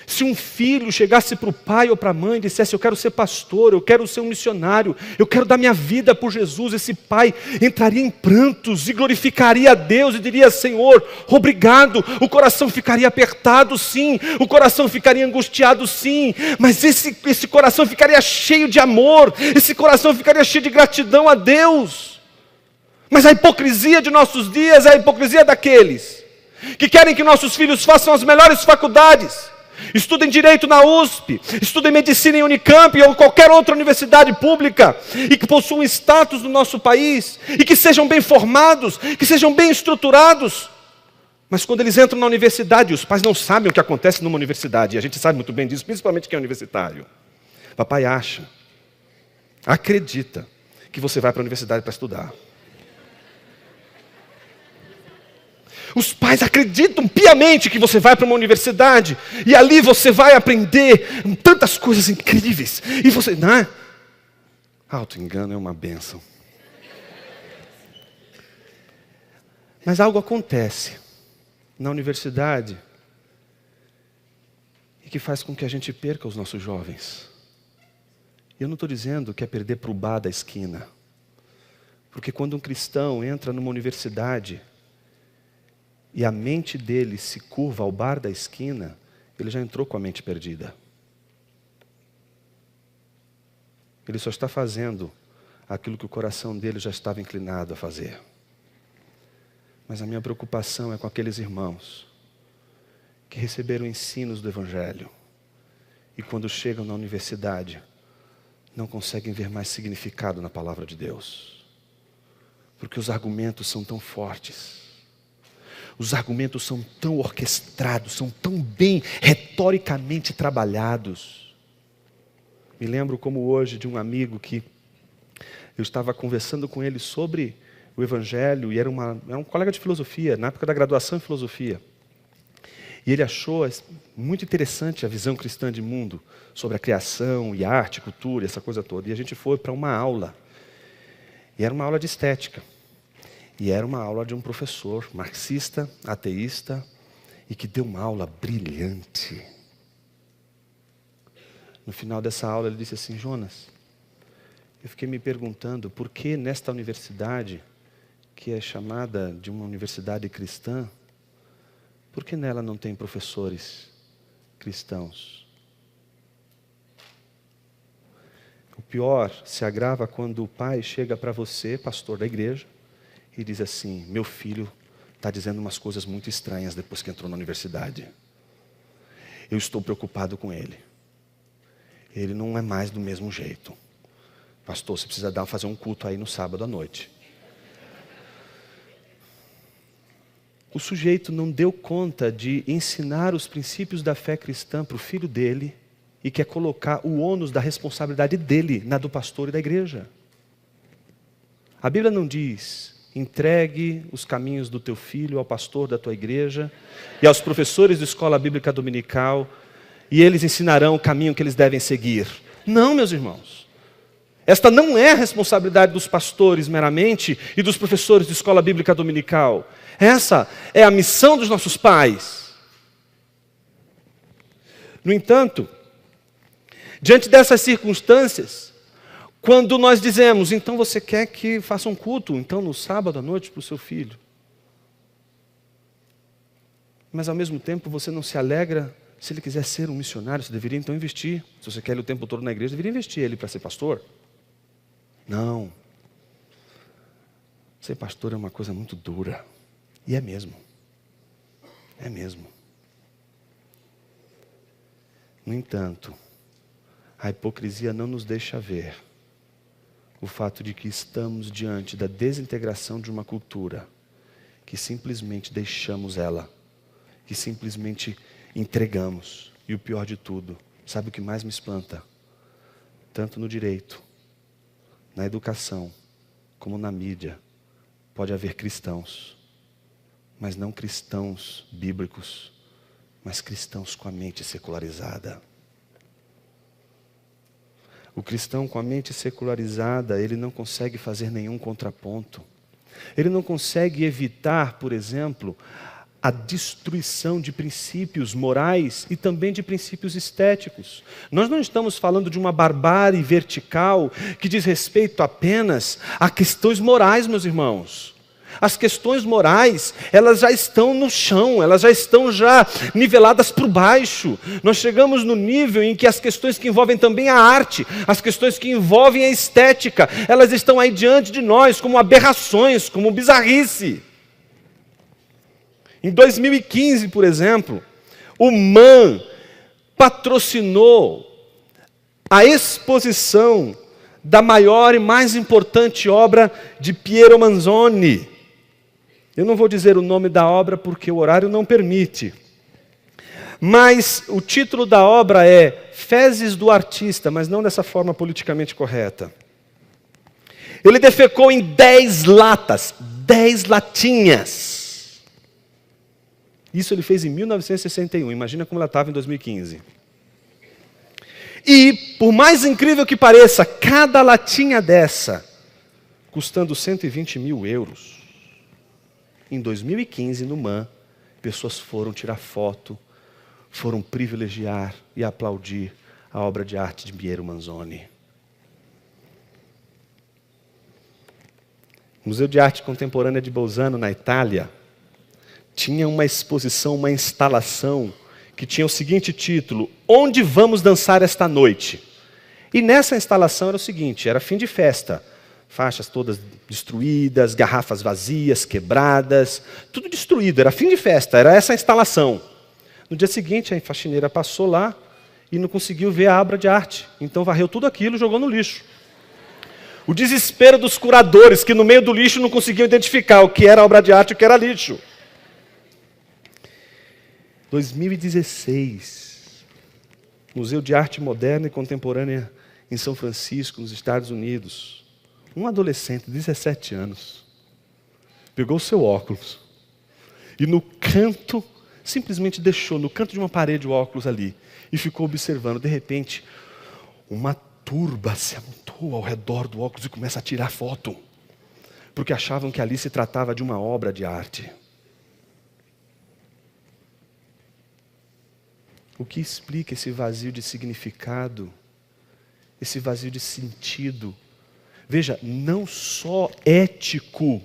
se um filho chegasse para o pai ou para a mãe e dissesse, eu quero ser pastor, eu quero ser um missionário, eu quero dar minha vida por Jesus, esse pai entraria em prantos e glorificaria a Deus e diria, Senhor, obrigado. O coração ficaria apertado, sim, o coração ficaria angustiado, sim, mas esse coração ficaria cheio de amor, esse coração ficaria cheio de gratidão a Deus. Mas a hipocrisia de nossos dias é a hipocrisia daqueles que querem que nossos filhos façam as melhores faculdades, estudem direito na USP, estudem medicina em Unicamp ou qualquer outra universidade pública e que possuam status no nosso país e que sejam bem formados, que sejam bem estruturados. Mas quando eles entram na universidade, os pais não sabem o que acontece numa universidade, e a gente sabe muito bem disso, principalmente quem é universitário. Papai acredita que você vai para a universidade para estudar. Os pais acreditam piamente que você vai para uma universidade e ali você vai aprender tantas coisas incríveis. E você, não é? Auto-engano é uma bênção. Mas algo acontece na universidade e que faz com que a gente perca os nossos jovens. Eu não estou dizendo que é perder para o bar da esquina. Porque quando um cristão entra numa universidade e a mente dele se curva ao bar da esquina, ele já entrou com a mente perdida. Ele só está fazendo aquilo que o coração dele já estava inclinado a fazer. Mas a minha preocupação é com aqueles irmãos que receberam ensinos do Evangelho e quando chegam na universidade não conseguem ver mais significado na palavra de Deus. Porque os argumentos são tão fortes. Os argumentos são tão orquestrados, são tão bem retoricamente trabalhados. Me lembro como hoje de um amigo que eu estava conversando com ele sobre o Evangelho, e era um colega de filosofia, na época da graduação em filosofia. E ele achou muito interessante a visão cristã de mundo, sobre a criação e arte, cultura, essa coisa toda. E a gente foi para uma aula, e era uma aula de estética. E era uma aula de um professor marxista, ateísta, e que deu uma aula brilhante. No final dessa aula ele disse assim, Jonas, eu fiquei me perguntando por que nesta universidade, que é chamada de uma universidade cristã, por que nela não tem professores cristãos? O pior se agrava quando o pai chega para você, pastor da igreja, e diz assim, meu filho está dizendo umas coisas muito estranhas depois que entrou na universidade. Eu estou preocupado com ele. Ele não é mais do mesmo jeito. Pastor, você precisa fazer um culto aí no sábado à noite. O sujeito não deu conta de ensinar os princípios da fé cristã para o filho dele, e quer colocar o ônus da responsabilidade dele na do pastor e da igreja. A Bíblia não diz: entregue os caminhos do teu filho ao pastor da tua igreja e aos professores de escola bíblica dominical, e eles ensinarão o caminho que eles devem seguir. Não, meus irmãos. Esta não é a responsabilidade dos pastores meramente e dos professores de escola bíblica dominical. Essa é a missão dos nossos pais. No entanto, diante dessas circunstâncias, quando nós dizemos: então você quer que faça um culto, então no sábado à noite para o seu filho, mas ao mesmo tempo você não se alegra se ele quiser ser um missionário, você deveria então investir. Se você quer ele o tempo todo na igreja, deveria investir ele para ser pastor. Não. Ser pastor é uma coisa muito dura. E é mesmo. É mesmo. No entanto, a hipocrisia não nos deixa ver o fato de que estamos diante da desintegração de uma cultura que simplesmente deixamos ela, que simplesmente entregamos. E o pior de tudo, sabe o que mais me espanta? Tanto no direito, na educação, como na mídia, pode haver cristãos, mas não cristãos bíblicos, mas cristãos com a mente secularizada. O cristão com a mente secularizada, ele não consegue fazer nenhum contraponto. Ele não consegue evitar, por exemplo, a destruição de princípios morais e também de princípios estéticos. Nós não estamos falando de uma barbárie vertical que diz respeito apenas a questões morais, meus irmãos. As questões morais, elas já estão no chão, elas já estão niveladas por baixo. Nós chegamos no nível em que as questões que envolvem também a arte, as questões que envolvem a estética, elas estão aí diante de nós como aberrações, como bizarrice. Em 2015, por exemplo, o MAN patrocinou a exposição da maior e mais importante obra de Piero Manzoni. Eu não vou dizer o nome da obra porque o horário não permite. Mas o título da obra é Fezes do Artista, mas não dessa forma politicamente correta. Ele defecou em 10 latas, 10 latinhas. Isso ele fez em 1961, imagina como ela estava em 2015. E, por mais incrível que pareça, cada latinha dessa, custando 120 mil euros, em 2015, no MAN, pessoas foram tirar foto, foram privilegiar e aplaudir a obra de arte de Piero Manzoni. O Museu de Arte Contemporânea de Bolzano, na Itália, tinha uma exposição, uma instalação, que tinha o seguinte título: Onde vamos dançar esta noite? E nessa instalação era o seguinte, era fim de festa. Faixas todas destruídas, garrafas vazias, quebradas, tudo destruído, era fim de festa, era essa a instalação. No dia seguinte, a faxineira passou lá e não conseguiu ver a obra de arte. Então varreu tudo aquilo e jogou no lixo. O desespero dos curadores, que no meio do lixo não conseguiam identificar o que era obra de arte e o que era lixo. 2016, Museu de Arte Moderna e Contemporânea em São Francisco, nos Estados Unidos. Um adolescente de 17 anos pegou o seu óculos e no canto, simplesmente deixou no canto de uma parede o óculos ali e ficou observando. De repente, uma turba se amontoou ao redor do óculos e começa a tirar foto, porque achavam que ali se tratava de uma obra de arte. O que explica esse vazio de significado, esse vazio de sentido? Veja, não só ético,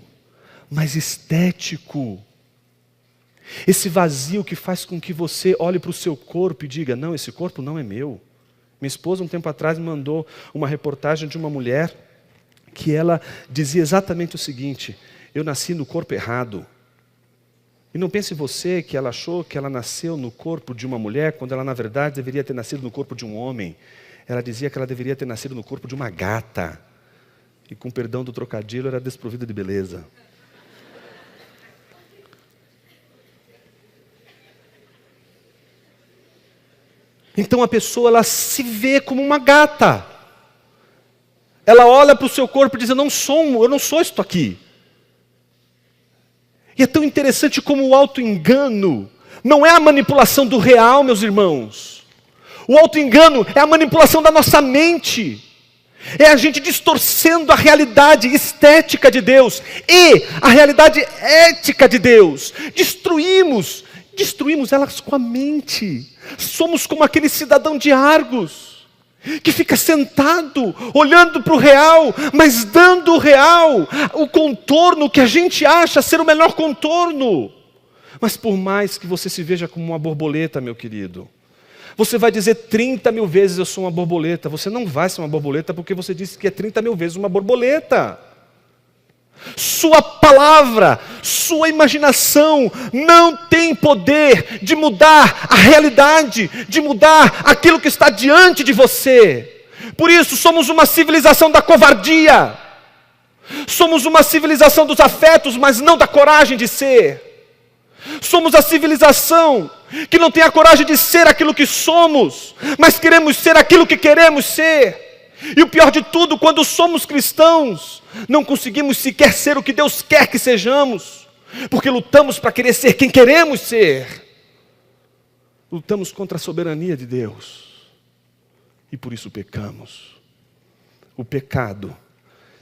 mas estético. Esse vazio que faz com que você olhe para o seu corpo e diga: não, esse corpo não é meu. Minha esposa, um tempo atrás, me mandou uma reportagem de uma mulher que ela dizia exatamente o seguinte: eu nasci no corpo errado. E não pense você que ela achou que ela nasceu no corpo de uma mulher, quando ela, na verdade, deveria ter nascido no corpo de um homem. Ela dizia que ela deveria ter nascido no corpo de uma gata. E, com perdão do trocadilho, era desprovida de beleza. Então a pessoa, ela se vê como uma gata. Ela olha para o seu corpo e diz, eu não sou isto aqui. E é tão interessante como o auto-engano não é a manipulação do real, meus irmãos. O auto-engano é a manipulação da nossa mente. É a gente distorcendo a realidade estética de Deus e a realidade ética de Deus. Destruímos elas com a mente. Somos como aquele cidadão de Argos, que fica sentado, olhando para o real, mas dando o real, o contorno que a gente acha ser o melhor contorno. Mas por mais que você se veja como uma borboleta, meu querido, você vai dizer 30 mil vezes eu sou uma borboleta. Você não vai ser uma borboleta porque você disse que é 30 mil vezes uma borboleta. Sua palavra, sua imaginação não tem poder de mudar a realidade, de mudar aquilo que está diante de você. Por isso somos uma civilização da covardia. Somos uma civilização dos afetos, mas não da coragem de ser. Somos a civilização que não tem a coragem de ser aquilo que somos, mas queremos ser aquilo que queremos ser. E o pior de tudo, quando somos cristãos, não conseguimos sequer ser o que Deus quer que sejamos, porque lutamos para querer ser quem queremos ser. Lutamos contra a soberania de Deus e por isso pecamos. O pecado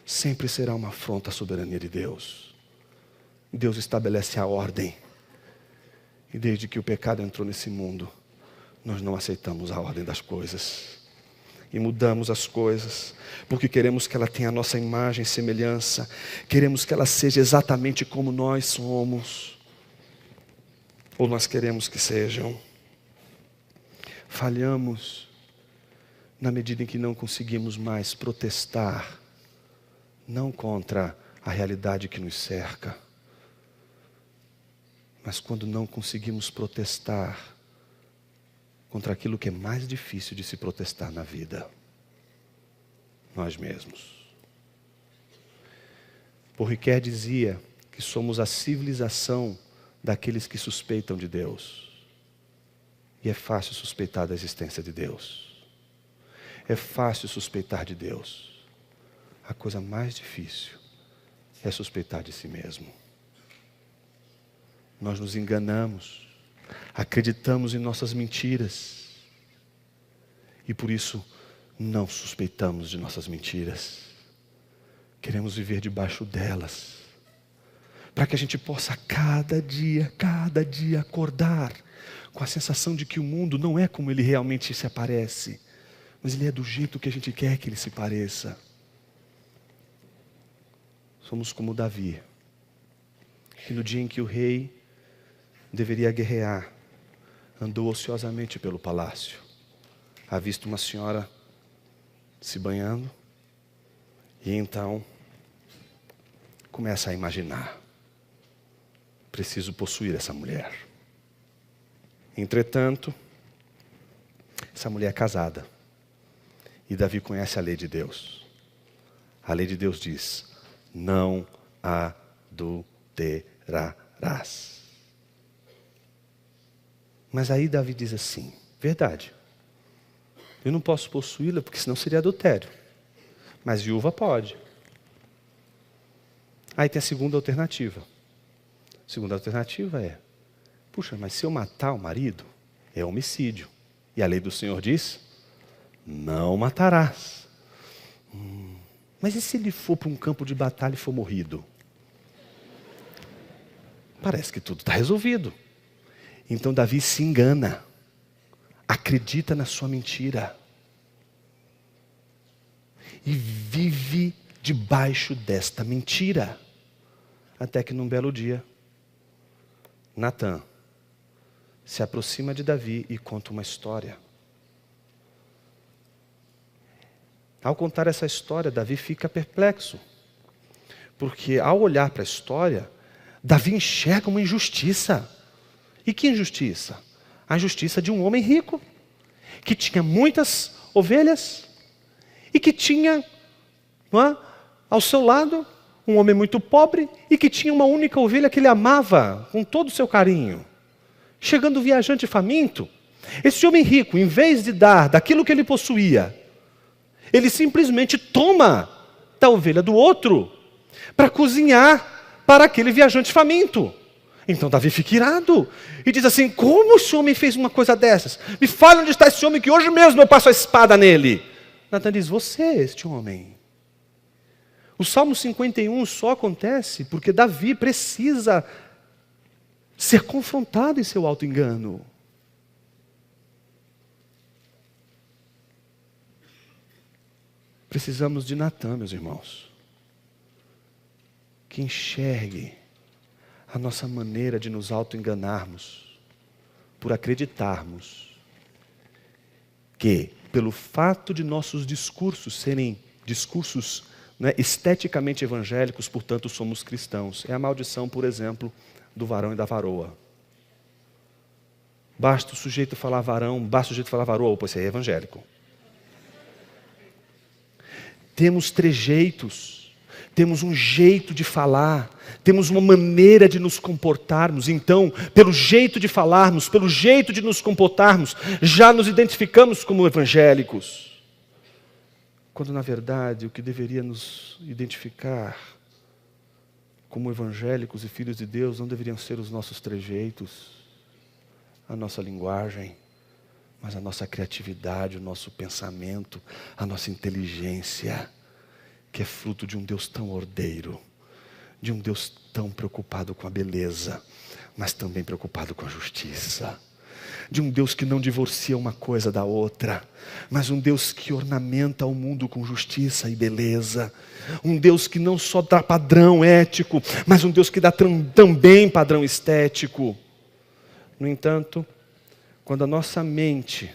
sempre será uma afronta à soberania de Deus. Deus estabelece a ordem. E desde que o pecado entrou nesse mundo, nós não aceitamos a ordem das coisas. E mudamos as coisas, porque queremos que ela tenha a nossa imagem e semelhança. Queremos que ela seja exatamente como nós somos. Ou nós queremos que sejam. Falhamos na medida em que não conseguimos mais protestar, não contra a realidade que nos cerca, mas quando não conseguimos protestar contra aquilo que é mais difícil de se protestar na vida, nós mesmos. Paul Ricoeur dizia que somos a civilização daqueles que suspeitam de Deus. E é fácil suspeitar da existência de Deus. É fácil suspeitar de Deus. A coisa mais difícil é suspeitar de si mesmo. Nós nos enganamos, acreditamos em nossas mentiras e por isso não suspeitamos de nossas mentiras. Queremos viver debaixo delas, para que a gente possa cada dia acordar com a sensação de que o mundo não é como ele realmente se aparece, mas ele é do jeito que a gente quer que ele se pareça. Somos como Davi, que no dia em que o rei deveria guerrear, andou ociosamente pelo palácio, avista uma senhora se banhando, e então começa a imaginar, preciso possuir essa mulher. Entretanto, essa mulher é casada, e Davi conhece a lei de Deus. A lei de Deus diz, não adulterarás. Mas aí Davi diz assim, verdade, eu não posso possuí-la porque senão seria adultério, mas viúva pode. Aí tem a segunda alternativa. A segunda alternativa é, puxa, mas se eu matar o marido, é homicídio. E a lei do Senhor diz, não matarás. Mas e se ele for para um campo de batalha e for morrido? Parece que tudo está resolvido. Então Davi se engana, acredita na sua mentira e vive debaixo desta mentira, até que num belo dia, Natã se aproxima de Davi e conta uma história. Ao contar essa história, Davi fica perplexo, porque ao olhar para a história, Davi enxerga uma injustiça. E que injustiça? A injustiça de um homem rico, que tinha muitas ovelhas, e que tinha, ao seu lado, um homem muito pobre, e que tinha uma única ovelha que ele amava, com todo o seu carinho. Chegando o viajante faminto, Esse homem rico, em vez de dar daquilo que ele possuía, ele simplesmente toma da ovelha do outro para cozinhar para aquele viajante faminto. Então Davi fica irado e diz assim: como esse homem fez uma coisa dessas? Me fala onde está esse homem que hoje mesmo eu passo a espada nele. Natan diz: você é este homem. O Salmo 51 só acontece porque Davi precisa ser confrontado em seu auto-engano. Precisamos de Natan, meus irmãos, que enxergue a nossa maneira de nos auto-enganarmos por acreditarmos que, pelo fato de nossos discursos serem discursos esteticamente evangélicos, portanto somos cristãos. É a maldição, por exemplo, do varão e da varoa. Basta o sujeito falar varão, basta o sujeito falar varoa, pois é evangélico. Temos trejeitos, temos um jeito de falar, temos uma maneira de nos comportarmos. Então, pelo jeito de falarmos, pelo jeito de nos comportarmos, já nos identificamos como evangélicos. Quando, na verdade, o que deveria nos identificar como evangélicos e filhos de Deus não deveriam ser os nossos trejeitos, a nossa linguagem, mas a nossa criatividade, o nosso pensamento, a nossa inteligência, que é fruto de um Deus tão ordeiro, de um Deus tão preocupado com a beleza, mas também preocupado com a justiça. De um Deus que não divorcia uma coisa da outra, mas um Deus que ornamenta o mundo com justiça e beleza. Um Deus que não só dá padrão ético, mas um Deus que dá também padrão estético. No entanto, quando a nossa mente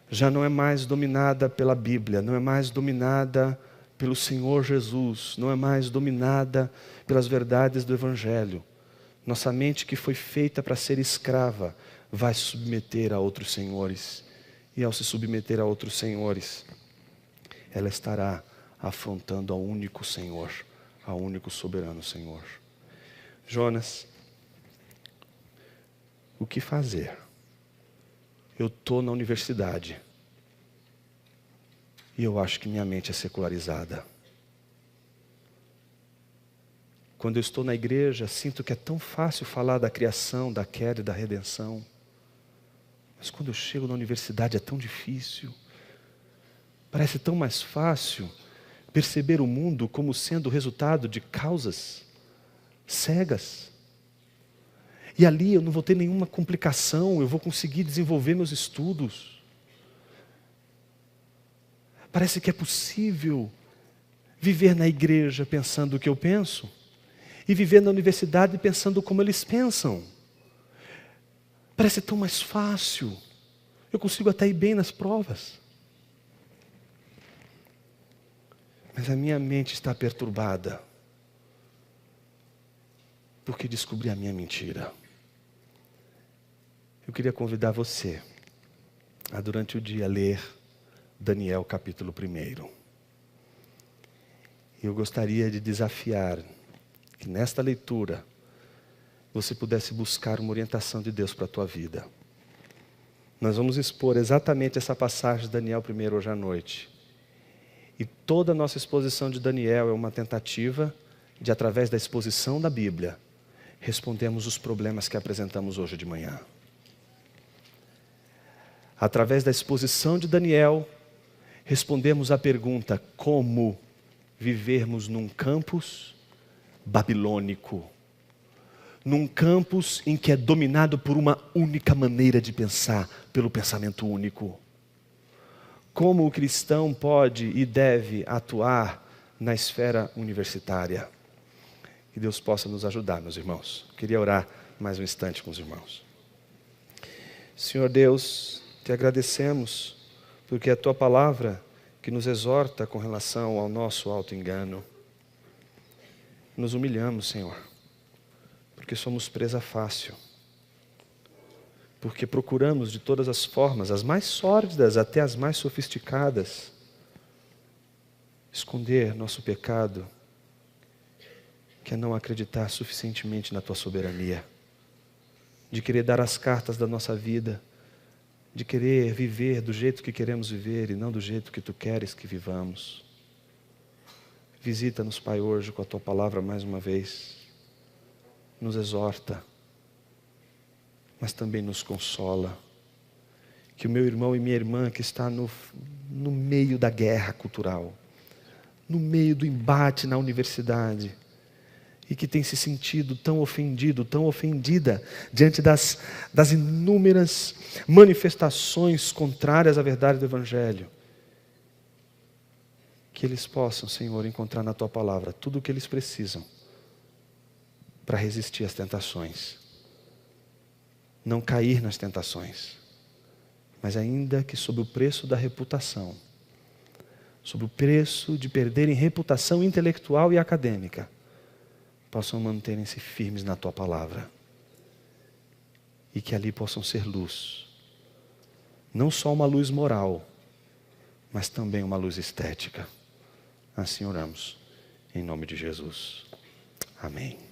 já não é mais dominada pela Bíblia, não é mais dominada pelo Senhor Jesus, não é mais dominada pelas verdades do Evangelho, nossa mente que foi feita para ser escrava, vai se submeter a outros senhores. E ao se submeter a outros senhores, ela estará afrontando ao único Senhor, ao único soberano Senhor. Jonas, o que fazer? Eu estou na universidade e eu acho que minha mente é secularizada. Quando eu estou na igreja, sinto que é tão fácil falar da criação, da queda e da redenção. Mas quando eu chego na universidade é tão difícil. Parece tão mais fácil perceber o mundo como sendo o resultado de causas cegas. E ali eu não vou ter nenhuma complicação, eu vou conseguir desenvolver meus estudos. Parece que é possível viver na igreja pensando o que eu penso e viver na universidade pensando como eles pensam. Parece tão mais fácil. Eu consigo até ir bem nas provas. Mas a minha mente está perturbada porque descobri a minha mentira. Eu queria convidar você a, durante o dia, ler Daniel capítulo 1. Eu gostaria de desafiar que nesta leitura você pudesse buscar uma orientação de Deus para a tua vida. Nós vamos expor exatamente essa passagem de Daniel 1 hoje à noite. E toda a nossa exposição de Daniel é uma tentativa de, através da exposição da Bíblia, respondermos os problemas que apresentamos hoje de manhã. Através da exposição de Daniel, respondemos à pergunta: como vivermos num campus babilônico? Num campus em que é dominado por uma única maneira de pensar, pelo pensamento único. Como o cristão pode e deve atuar na esfera universitária? Que Deus possa nos ajudar, meus irmãos. Queria orar mais um instante com os irmãos. Senhor Deus, te agradecemos, porque é a tua palavra que nos exorta com relação ao nosso auto-engano. Nos humilhamos, Senhor, porque somos presa fácil, porque procuramos de todas as formas, as mais sórdidas até as mais sofisticadas, esconder nosso pecado, que é não acreditar suficientemente na tua soberania, de querer dar as cartas da nossa vida de querer viver do jeito que queremos viver e não do jeito que Tu queres que vivamos. Visita-nos, Pai, hoje com a Tua palavra mais uma vez. Nos exorta, mas também nos consola. Que o meu irmão e minha irmã que está no meio da guerra cultural, no meio do embate na universidade, e que tem se sentido tão ofendido, tão ofendida, diante das inúmeras manifestações contrárias à verdade do Evangelho, que eles possam, Senhor, encontrar na Tua palavra tudo o que eles precisam para resistir às tentações, não cair nas tentações, mas ainda que sob o preço da reputação, sob o preço de perderem reputação intelectual e acadêmica, possam manterem-se firmes na Tua palavra e que ali possam ser luz, não só uma luz moral, mas também uma luz estética. Assim oramos, em nome de Jesus. Amém.